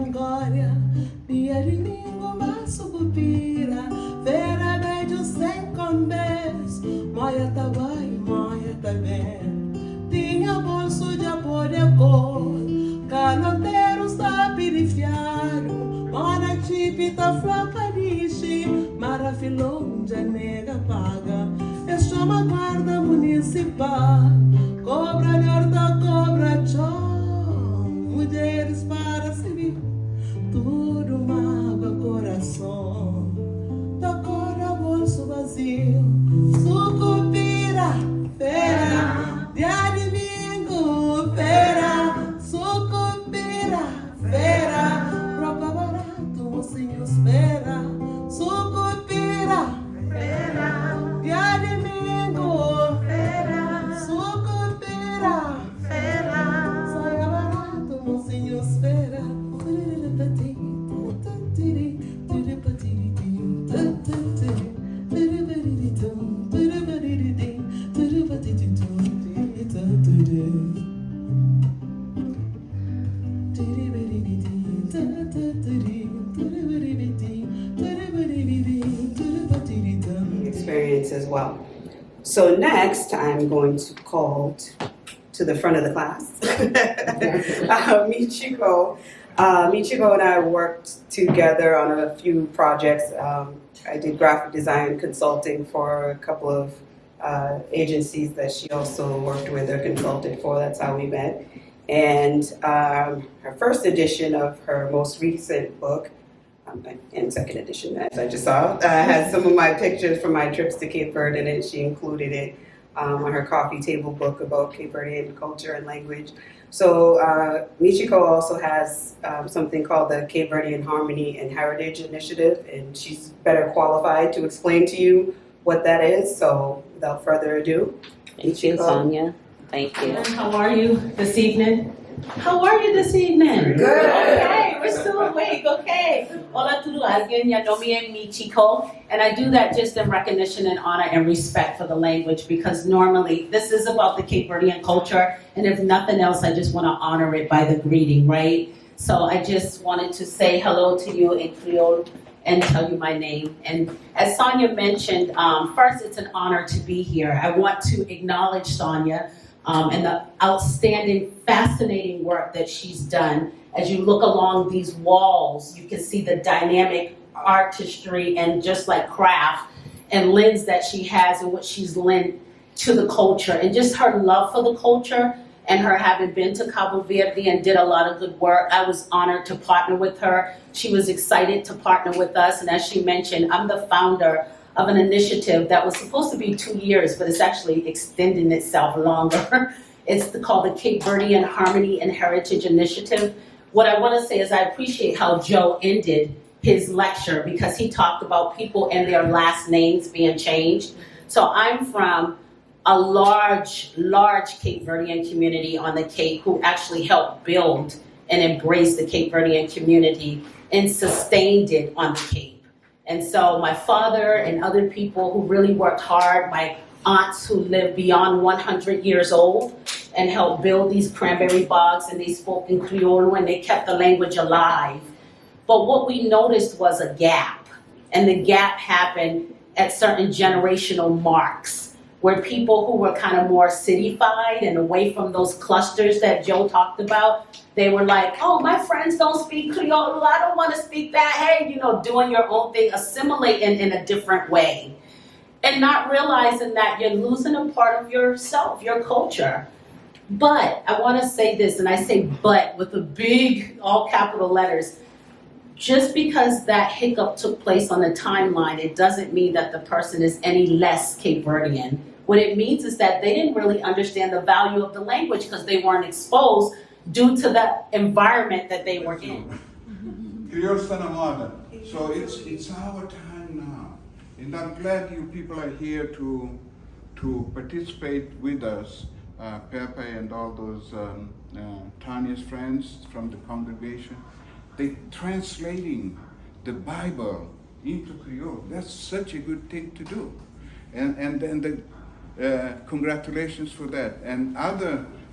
glória, dia de domingo maço cupira, feira beijo sem combes, moia tá vai, moia tá bem, tinha bolso de apoio de cor, canoteiro sabe de fiaro, mora chipita flaca dishi, marafilão já nega paga, é chama guarda municipal, cobra de horta, cobra chão, mulheres para servir, tudo mágoa coração, da cora bolso vazio, sucupira, feira, dia de domingo, feira, sucupira, feira, roupa barato, mocinho espera, sucupira, feira, dia de domingo, feira, sucupira, feira, saia barato, mocinho espera. Experience as well. So next, I'm going to call to the front of the class Michiko. Michiko and I worked together on a few projects. I did graphic design consulting for a couple of agencies that she also worked with or consulted for. That's how we met. And her first edition of her most recent book, and second edition, as I just saw, has some of my pictures from my trips to Cape Verde, and she included it on her coffee table book about Cape Verdean culture and language. So Michiko also has something called the Cape Verdean Harmony and Heritage Initiative, and she's better qualified to explain to you what that is. So without further ado, Thank you, Sonya. Thank you. How are you this evening? How are you this evening? Good. Okay, we're still awake. Okay. Hola tudo alguien, ya no me Michiko, and I do that just in recognition and honor and respect for the language, because normally this is about the Cape Verdean culture, and if nothing else, I just want to honor it by the greeting, right? So I just wanted to say hello to you in Kriolu and tell you my name. And as Sonya mentioned, first, it's an honor to be here. I want to acknowledge Sonya and the outstanding, fascinating work that she's done. As you look along these walls, you can see the dynamic artistry and just like craft and lens that she has and what she's lent to the culture, and just her love for the culture, and her having been to Cape Verde and did a lot of good work. I was honored to partner with her. She was excited to partner with us, and as she mentioned, I'm the founder of an initiative that was supposed to be 2 years, but it's actually extending itself longer. It's called the Cape Verdean Harmony and Heritage Initiative. What I want to say is I appreciate how Joe ended his lecture, because he talked about people and their last names being changed. So I'm from a large Cape Verdean community on the Cape who actually helped build and embrace the Cape Verdean community and sustained it on the Cape. And so my father and other people who really worked hard, my aunts who lived beyond 100 years old and helped build these cranberry bogs, and they spoke in Kriolu and they kept the language alive. But what we noticed was a gap, and the gap happened at certain generational marks, where people who were kind of more cityfied and away from those clusters that Joe talked about, they were like, oh, my friends don't speak Kriolu, I don't want to speak that. Hey, doing your own thing, assimilating in a different way. And not realizing that you're losing a part of yourself, your culture. But I want to say this, and I say but with the big, all capital letters. Just because that hiccup took place on the timeline, it doesn't mean that the person is any less Cape Verdean. What it means is that they didn't really understand the value of the language because they weren't exposed due to the environment that they were in. So it's our time now. And I'm glad you people are here to participate with us, Pepe and all those Tanya's friends from the congregation. They translating the Bible into Kriolu. That's such a good thing to do. And then the congratulations for that. And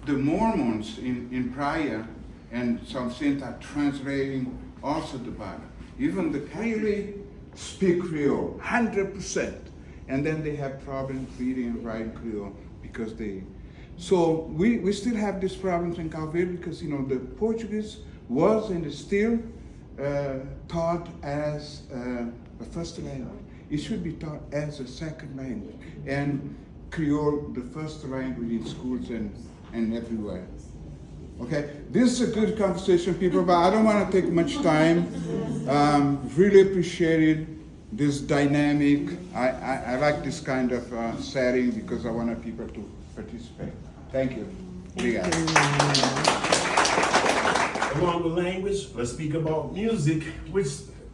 the Mormons in Praia, and some saints are translating also the Bible. Even the Kriolu speak Creole, 100%. And then they have problems reading and writing Creole because they. So we still have these problems in Cape Verde because, you know, the Portuguese was and is still taught as a first language. It should be taught as a second language. And Creole, the first language in schools and everywhere. Okay, this is a good conversation, people, but I don't want to take much time. Really appreciated this dynamic. I like this kind of setting because I want people to participate. Thank you. Obrigado. Along with language, let's speak about music, which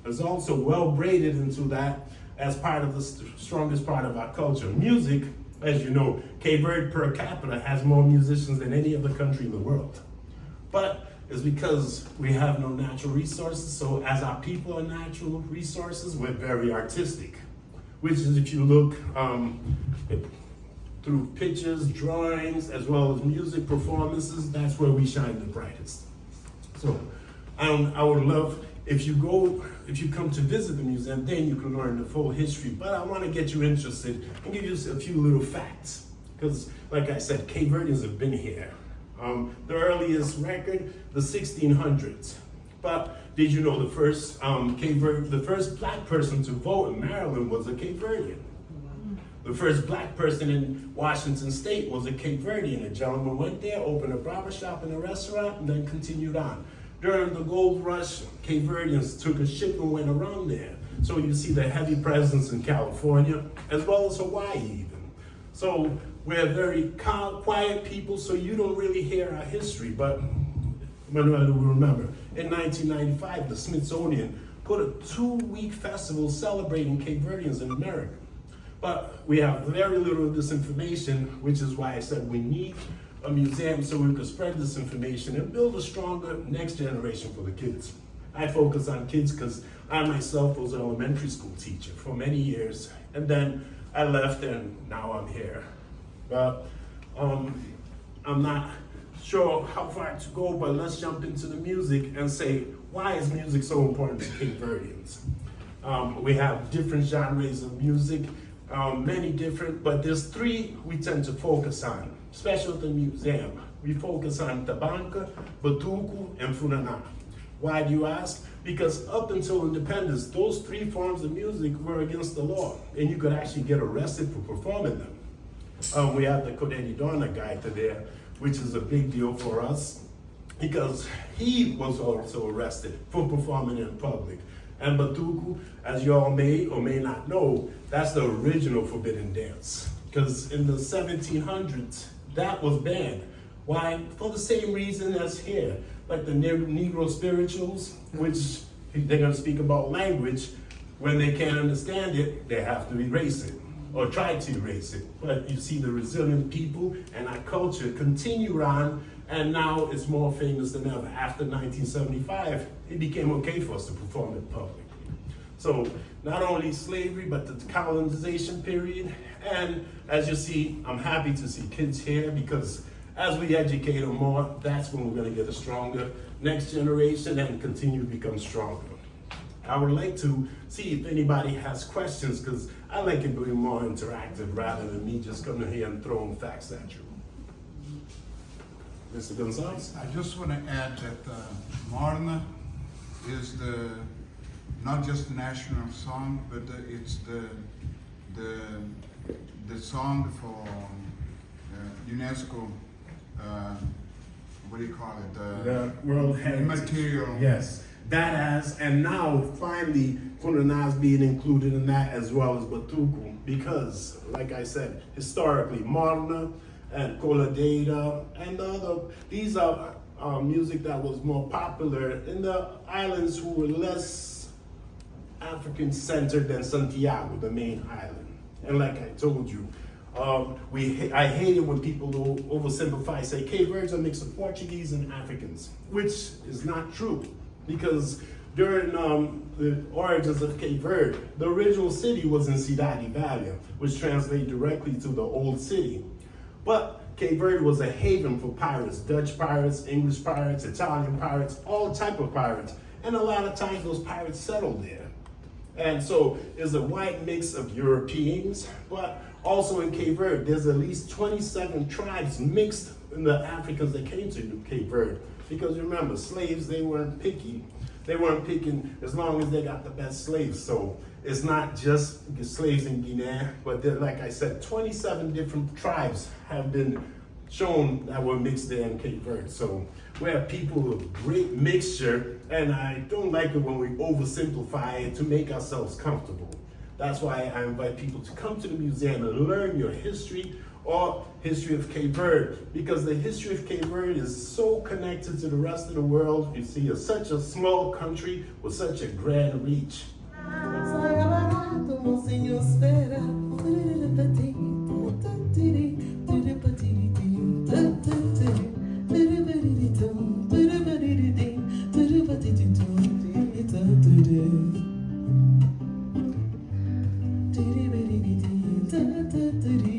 is also well braided into that as part of the strongest part of our culture. Music, as you know, Cape Verde per capita has more musicians than any other country in the world. But it's because we have no natural resources, so as our people are natural resources, we're very artistic. Which is, if you look through pictures, drawings, as well as music performances, that's where we shine the brightest. So I would love, if you come to visit the museum, then you can learn the full history. But I want to get you interested and give you a few little facts. Because, like I said, Cape Verdeans have been here. The earliest record, the 1600s. But did you know the first the first black person to vote in Maryland was a Cape Verdean? The first black person in Washington State was a Cape Verdean. A gentleman went there, opened a barber shop and a restaurant, and then continued on. During the gold rush, Cape Verdeans took a ship and went around there. So you see the heavy presence in California, as well as Hawaii even. So we're very quiet people, so you don't really hear our history. But Manuel will remember, in 1995, the Smithsonian put a 2-week festival celebrating Cape Verdeans in America. But we have very little of this information, which is why I said we need a museum so we can spread this information and build a stronger next generation for the kids. I focus on kids because I myself was an elementary school teacher for many years, and then I left and now I'm here. But I'm not sure how far to go, but let's jump into the music and say, why is music so important to Cape Verdeans? We have different genres of music, many different, but there's 3 we tend to focus on, especially at the museum. We focus on tabanca, batuco, and funana. Why do you ask? Because up until independence, those 3 forms of music were against the law, and you could actually get arrested for performing them. We have the Codedidona guy there, which is a big deal for us, because he was also arrested for performing in public. And batuco, as you all may or may not know, that's the original forbidden dance. Because in the 1700s, that was banned. Why? For the same reason as here. Like the Negro spirituals, which they're gonna speak about language. When they can't understand it, they have to erase it, or try to erase it. But you see the resilient people and our culture continue on, and now it's more famous than ever. After 1975, it became okay for us to perform in public. So not only slavery, but the colonization period. And as you see, I'm happy to see kids here, because as we educate them more, that's when we're gonna get a stronger next generation and continue to become stronger. I would like to see if anybody has questions, because I like it being more interactive rather than me just coming here and throwing facts at you. Mr. Gonzalez? I just want to add that Morna is not just the national song, but it's the song for UNESCO. What do you call it? The World Heritage. Material. Yes. That has, and now finally, Funana is being included in that, as well as Batuco, because, like I said, historically, Morna and Coladeda and these are music that was more popular in the islands who were less African-centered than Santiago, the main island. And like I told you, I hate it when people oversimplify, say Cape Verde is a mix of Portuguese and Africans, which is not true. Because during the origins of Cape Verde, the original city was in Cidade Velha, which translates directly to the old city. But Cape Verde was a haven for pirates, Dutch pirates, English pirates, Italian pirates, all type of pirates. And a lot of times those pirates settled there. And so it's a wide mix of Europeans, but also in Cape Verde, there's at least 27 tribes mixed in the Africans that came to Cape Verde. Because remember, slaves, they weren't picky. They weren't picking as long as they got the best slaves. So it's not just the slaves in Guinea, but there, like I said, 27 different tribes have been shown that were mixed there in Cape Verde. So we're people of great mixture, and I don't like it when we oversimplify it to make ourselves comfortable. That's why I invite people to come to the museum and learn your history or history of Cape Verde, because the history of Cape Verde is so connected to the rest of the world. You see, it's such a small country with such a grand reach. Diddy